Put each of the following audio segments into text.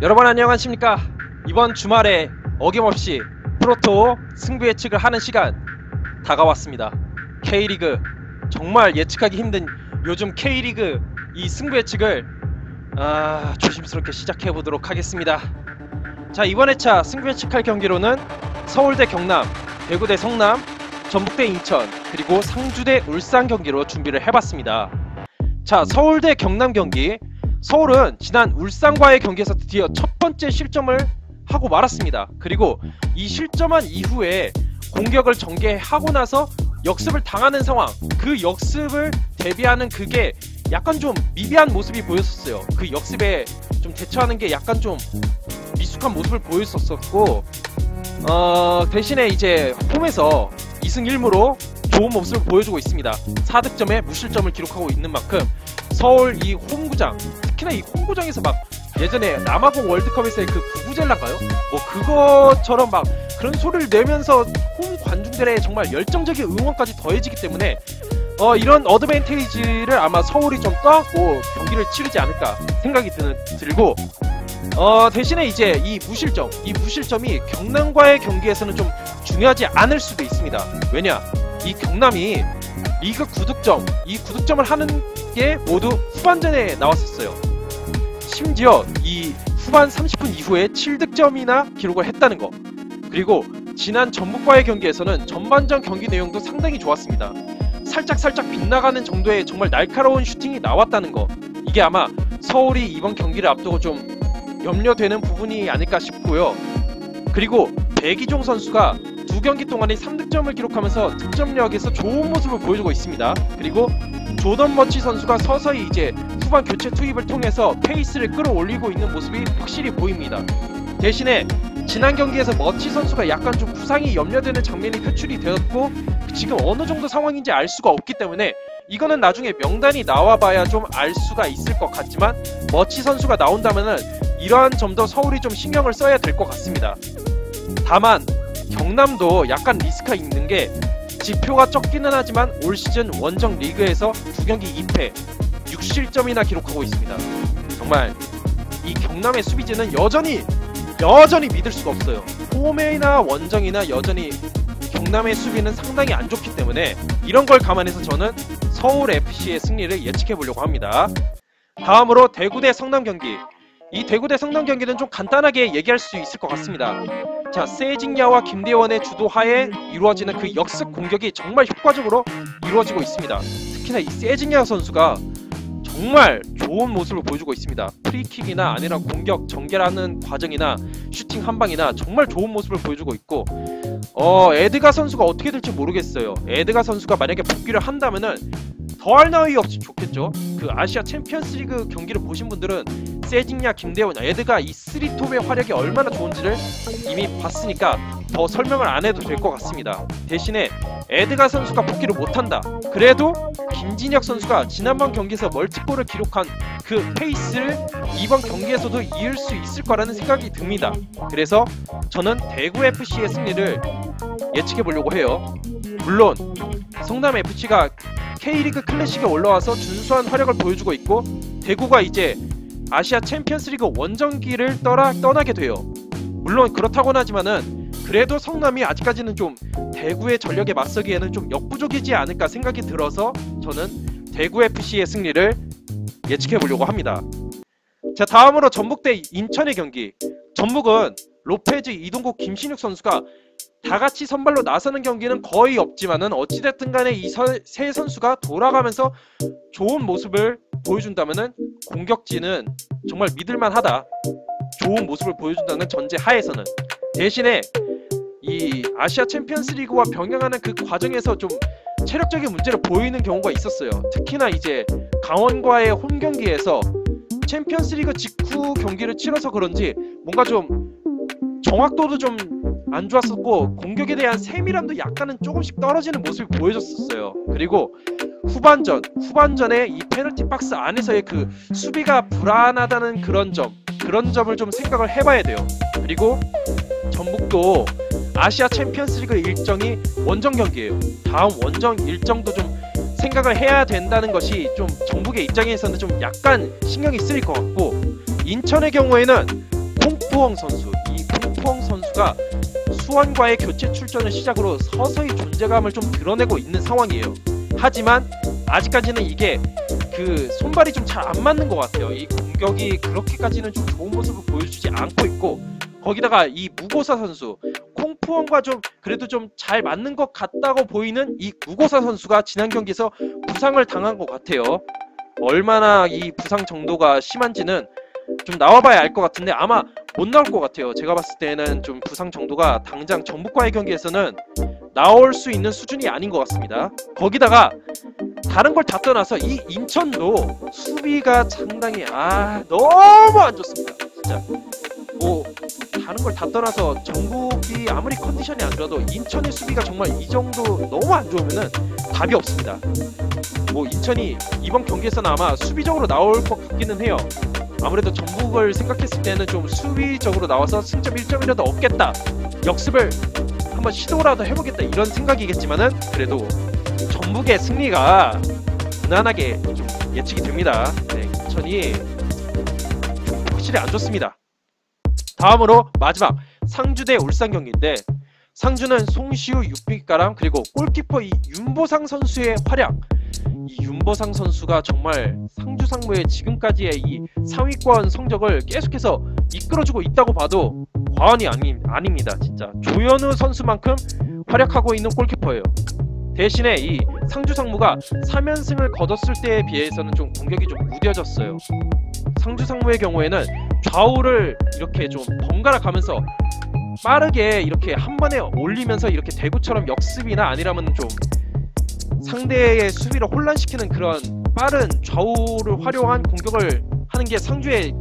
여러분 안녕하십니까. 이번 주말에 어김없이 프로토 승부 예측을 하는 시간 다가왔습니다. K리그 정말 예측하기 힘든 요즘 K리그 이 승부 예측을 조심스럽게 시작해 보도록 하겠습니다. 자, 이번 회차 승부 예측할 경기로는 서울대 경남, 대구대 성남, 전북대 인천, 그리고 상주대 울산 경기로 준비를 해봤습니다. 자, 서울대 경남 경기, 서울은 지난 울산과의 경기에서 드디어 첫 번째 실점을 하고 말았습니다. 그리고 이 실점한 이후에 공격을 전개하고 나서 역습을 당하는 상황, 그 역습을 대비하는 그게 약간 좀 미비한 모습이 보였었어요. 그 역습에 좀 대처하는 게 약간 좀 미숙한 모습을 보였었고, 대신에 이제 홈에서 2승 1무로 좋은 모습을 보여주고 있습니다. 4득점에 무실점을 기록하고 있는 만큼 서울 이 홈구장, 특히나 이 홈구장에서 막 예전에 남아공 월드컵에서의 그 부부젤라인가요? 뭐 그것처럼 막 그런 소리를 내면서 홈 관중들의 정말 열정적인 응원까지 더해지기 때문에 이런 어드밴테이지를 아마 서울이 좀 떠안고 경기를 치르지 않을까 생각이 들고, 대신에 이제 이 무실점이 경남과의 경기에서는 좀 중요하지 않을 수도 있습니다. 왜냐? 이 경남이 리그 9득점, 이 9득점을 하는 게 모두 후반전에 나왔었어요. 심지어 이 후반 30분 이후에 7득점이나 기록을 했다는 거. 그리고 지난 전북과의 경기에서는 전반전 경기 내용도 상당히 좋았습니다. 살짝 빗나가는 정도의 정말 날카로운 슈팅이 나왔다는 거. 이게 아마 서울이 이번 경기를 앞두고 좀 염려되는 부분이 아닐까 싶고요. 그리고 백이종 선수가 두 경기 동안에 3득점을 기록하면서 득점력에서 좋은 모습을 보여주고 있습니다. 그리고 조던 머치 선수가 서서히 이제 후반 교체 투입을 통해서 페이스를 끌어올리고 있는 모습이 확실히 보입니다. 대신에 지난 경기에서 머치 선수가 약간 좀 부상이 염려되는 장면이 표출이 되었고, 지금 어느 정도 상황인지 알 수가 없기 때문에 이거는 나중에 명단이 나와봐야 좀 알 수가 있을 것 같지만, 머치 선수가 나온다면은 이러한 점도 서울이 좀 신경을 써야 될 것 같습니다. 다만 경남도 약간 리스크가 있는 게, 지표가 적기는 하지만 올 시즌 원정 리그에서 2경기 2패 6실점이나 기록하고 있습니다. 정말 이 경남의 수비진은 여전히 믿을 수가 없어요. 홈이나 원정이나 여전히 경남의 수비는 상당히 안 좋기 때문에 이런 걸 감안해서 저는 서울FC의 승리를 예측해 보려고 합니다. 다음으로 대구대 성남 경기. 이 대구대 성남 경기는 좀 간단하게 얘기할 수 있을 것 같습니다. 자, 세징야와 김대원의 주도하에 이루어지는 그 역습 공격이 정말 효과적으로 이루어지고 있습니다. 특히나 이 세징야 선수가 정말 좋은 모습을 보여주고 있습니다. 프리킥이나 아니라 공격 전개하는 과정이나 슈팅 한방이나 정말 좋은 모습을 보여주고 있고, 에드가 선수가 어떻게 될지 모르겠어요. 에드가 선수가 만약에 복귀를 한다면은 더할 나위 없이 좋겠죠. 그 아시아 챔피언스리그 경기를 보신 분들은 세징야, 김대원, 에드가 이 3톱의 활약이 얼마나 좋은지를 이미 봤으니까 더 설명을 안 해도 될 것 같습니다. 대신에 에드가 선수가 복귀를 못한다. 그래도 김진혁 선수가 지난번 경기에서 멀티골을 기록한 그 페이스를 이번 경기에서도 이을 수 있을 거라는 생각이 듭니다. 그래서 저는 대구FC의 승리를 예측해 보려고 해요. 물론 성남FC가 K리그 클래식에 올라와서 준수한 활약을 보여주고 있고, 대구가 이제 아시아 챔피언스리그 원정기를 떠나게 돼요. 물론 그렇다고는 하지만은 그래도 성남이 아직까지는 좀 대구의 전력에 맞서기에는 좀 역부족이지 않을까 생각이 들어서 저는 대구FC의 승리를 예측해 보려고 합니다. 자, 다음으로 전북대 인천의 경기. 전북은 로페즈, 이동국, 김신욱 선수가 다같이 선발로 나서는 경기는 거의 없지만은 어찌됐든 간에 이 세 선수가 돌아가면서 좋은 모습을 보여준다면은 공격진은 정말 믿을만하다, 좋은 모습을 보여준다는 전제 하에서는. 대신에 이 아시아 챔피언스 리그와 병행하는 그 과정에서 좀 체력적인 문제를 보이는 경우가 있었어요. 특히나 이제 강원과의 홈 경기에서 챔피언스 리그 직후 경기를 치러서 그런지 뭔가 좀 정확도도 좀 안 좋았었고, 공격에 대한 세밀함도 약간은 조금씩 떨어지는 모습을 보여줬었어요. 그리고 후반전에 이 페널티 박스 안에서의 그 수비가 불안하다는 그런 점을 좀 생각을 해봐야 돼요. 그리고 전북도 아시아 챔피언스리그 일정이 원정 경기예요. 다음 원정 일정도 좀 생각을 해야 된다는 것이 좀 전북의 입장에서는 좀 약간 신경이 쓰일 것 같고, 인천의 경우에는 콩푸엉 선수. 이 콩푸엉 선수가 수원과의 교체 출전을 시작으로 서서히 존재감을 좀 드러내고 있는 상황이에요. 하지만 아직까지는 이게 그 손발이 좀 잘 안 맞는 것 같아요. 이 공격이 그렇게까지는 좀 좋은 모습을 보여주지 않고 있고, 거기다가 이 무고사 선수, 콩푸엉과 좀 그래도 좀 잘 맞는 것 같다고 보이는 이 무고사 선수가 지난 경기에서 부상을 당한 것 같아요. 얼마나 이 부상 정도가 심한지는 좀 나와봐야 알 것 같은데 아마 못 나올 것 같아요. 제가 봤을 때는 좀 부상 정도가 당장 전북과의 경기에서는 나올 수 있는 수준이 아닌 것 같습니다. 거기다가 다른 걸 다 떠나서 이 인천도 수비가 상당히 너무 안 좋습니다. 진짜 뭐 다른 걸 다 떠나서 전북이 아무리 컨디션이 안 좋아도 인천의 수비가 정말 이 정도 너무 안 좋으면은 답이 없습니다. 뭐 인천이 이번 경기에서는 아마 수비적으로 나올 것 같기는 해요. 아무래도 전북을 생각했을 때는 좀 수비적으로 나와서 승점 1점이라도 얻겠다, 역습을 한번 시도라도 해보겠다 이런 생각이겠지만은 그래도 전북의 승리가 무난하게 좀 예측이 됩니다. 네, 인천이 좀 확실히 안 좋습니다. 다음으로 마지막 상주 대 울산 경기인데, 상주는 송시우, 육비가람 그리고 골키퍼 이 윤보상 선수의 활약. 이 윤보상 선수가 정말 상주 상무의 지금까지의 이 상위권 성적을 계속해서 이끌어주고 있다고 봐도 과언이 아닙니다. 진짜 조현우 선수만큼 활약하고 있는 골키퍼예요. 대신에 이 상주 상무가 3연승을 거뒀을 때에 비해서는 좀 공격이 좀 무뎌졌어요. 상주 상무의 경우에는 좌우를 이렇게 좀 번갈아 가면서 빠르게 이렇게 한 번에 올리면서 이렇게 대구처럼 역습이나 아니라면 좀 상대의 수비를 혼란시키는 그런 빠른 좌우를 활용한 공격을 하는 게 상주의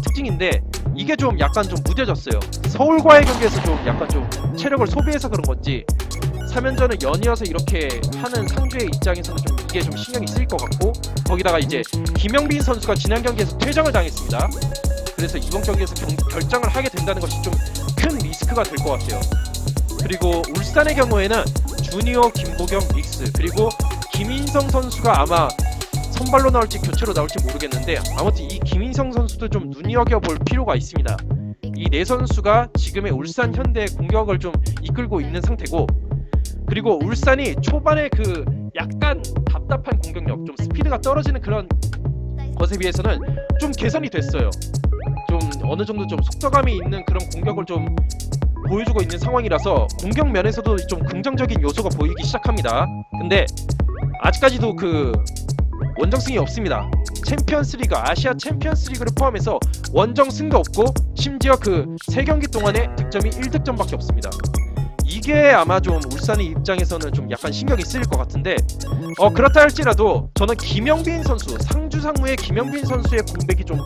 특징인데, 이게 좀 약간 좀 무뎌졌어요. 서울과의 경기에서 좀 약간 좀 체력을 소비해서 그런 건지 3연전을 연이어서 이렇게 하는 상주의 입장에서는 좀 이게 좀 신경이 쓰일 것 같고, 거기다가 이제 김영빈 선수가 지난 경기에서 퇴장을 당했습니다. 그래서 이번 경기에서 결정을 하게 된다는 것이 좀 큰 리스크가 될 것 같아요. 그리고 울산의 경우에는 주니어, 김보경, 믹스 그리고 김인성 선수가 아마 선발로 나올지 교체로 나올지 모르겠는데, 아무튼 이 김인성 선수도 좀 눈여겨볼 필요가 있습니다. 이 네 선수가 지금의 울산 현대의 공격을 좀 이끌고 있는 상태고, 그리고 울산이 초반에 그 약간 답답한 공격력, 좀 스피드가 떨어지는 그런 것에 비해서는 좀 개선이 됐어요. 좀 어느 정도 좀 속도감이 있는 그런 공격을 좀 보여주고 있는 상황이라서 공격 면에서도 좀 긍정적인 요소가 보이기 시작합니다. 근데 아직까지도 그 원정승이 없습니다. 챔피언스리그, 아시아 챔피언스리그를 포함해서 원정승도 없고, 심지어 그 3경기 동안에 득점이 1득점밖에 없습니다. 이게 아마 좀 울산의 입장에서는 좀 약간 신경이 쓰일 것 같은데, 그렇다 할지라도 저는 김영빈 선수, 상주 상무의 김영빈 선수의 공백이 좀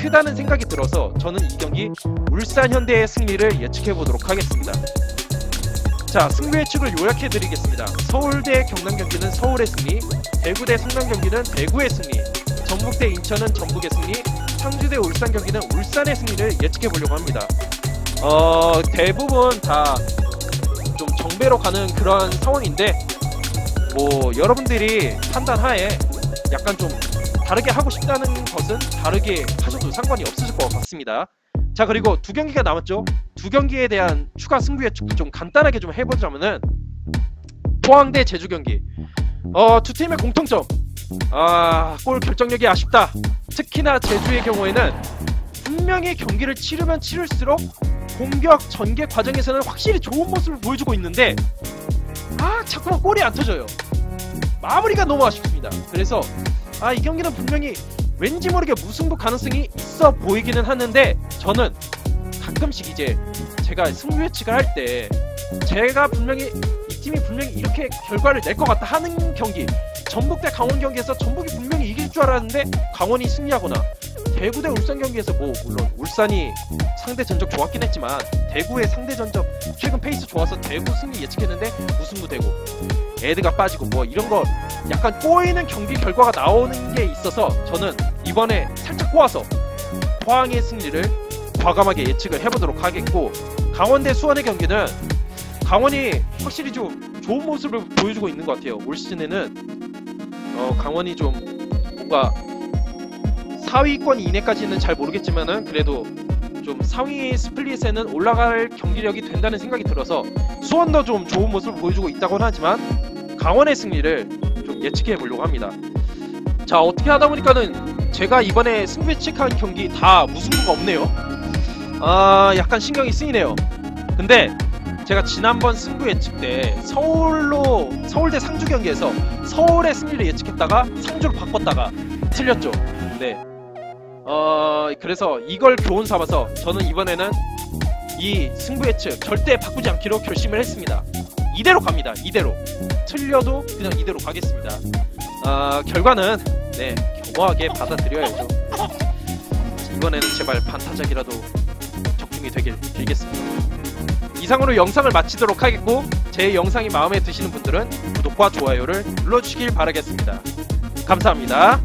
크다는 생각이 들어서 저는 이 경기 울산 현대의 승리를 예측해 보도록 하겠습니다. 자, 승부 예측을 요약해 드리겠습니다. 서울 대 경남 경기는 서울의 승리, 대구 대 성남 경기는 대구의 승리, 전북 대 인천은 전북의 승리, 상주 대 울산 경기는 울산의 승리를 예측해 보려고 합니다. 대부분 다 좀 정배로 가는 그런 상황인데, 뭐 여러분들이 판단하에 약간 좀 다르게 하고 싶다는 것은 다르게 하셔도 상관이 없으실 것 같습니다. 자, 그리고 두 경기가 남았죠. 두 경기에 대한 추가 승부 예측 좀 간단하게 좀 해보자면은, 포항 대 제주 경기. 두 팀의 공통점. 골 결정력이 아쉽다. 특히나 제주의 경우에는 분명히 경기를 치르면 치를수록 공격 전개 과정에서는 확실히 좋은 모습을 보여주고 있는데 자꾸만 골이 안 터져요. 마무리가 너무 아쉽습니다. 그래서 이 경기는 분명히 왠지 모르게 무승부 가능성이 있어 보이기는 하는데, 저는 가끔씩 이제 제가 승부 예측을 할 때 제가 분명히 이 팀이 분명히 이렇게 결과를 낼 것 같다 하는 경기, 전북 대 강원 경기에서 전북이 분명히 이길 줄 알았는데 강원이 승리하거나, 대구 대 울산 경기에서 뭐 물론 울산이 상대 전적 좋았긴 했지만 대구의 상대 전적 최근 페이스 좋아서 대구 승리 예측했는데 무승부 되고 에드가 빠지고 뭐 이런 거 약간 꼬이는 경기 결과가 나오는 게 있어서, 저는 이번에 살짝 꼬아서 포항의 승리를 과감하게 예측을 해보도록 하겠고, 강원 대 수원의 경기는 강원이 확실히 좀 좋은 모습을 보여주고 있는 것 같아요. 올 시즌에는 강원이 좀 뭔가 4위권 이내까지는 잘 모르겠지만은 그래도 좀 상위 스플릿에는 올라갈 경기력이 된다는 생각이 들어서 수원도 좀 좋은 모습을 보여주고 있다고는 하지만 강원의 승리를 좀 예측해 보려고 합니다. 자, 어떻게 하다 보니까는 제가 이번에 승부 예측한 경기 다 무승부가 없네요. 아, 약간 신경이 쓰이네요. 근데 제가 지난번 승부 예측 때 서울대 상주 경기에서 서울의 승리를 예측했다가 상주로 바꿨다가 틀렸죠. 네. 그래서 이걸 교훈 삼아서 저는 이번에는 이 승부 예측 절대 바꾸지 않기로 결심을 했습니다. 이대로 갑니다. 이대로. 틀려도 그냥 이대로 가겠습니다. 결과는 네, 겸허하게 받아들여야죠. 이번에는 제발 반타작이라도 적중이 되길 빌겠습니다. 이상으로 영상을 마치도록 하겠고, 제 영상이 마음에 드시는 분들은 구독과 좋아요를 눌러주시길 바라겠습니다. 감사합니다.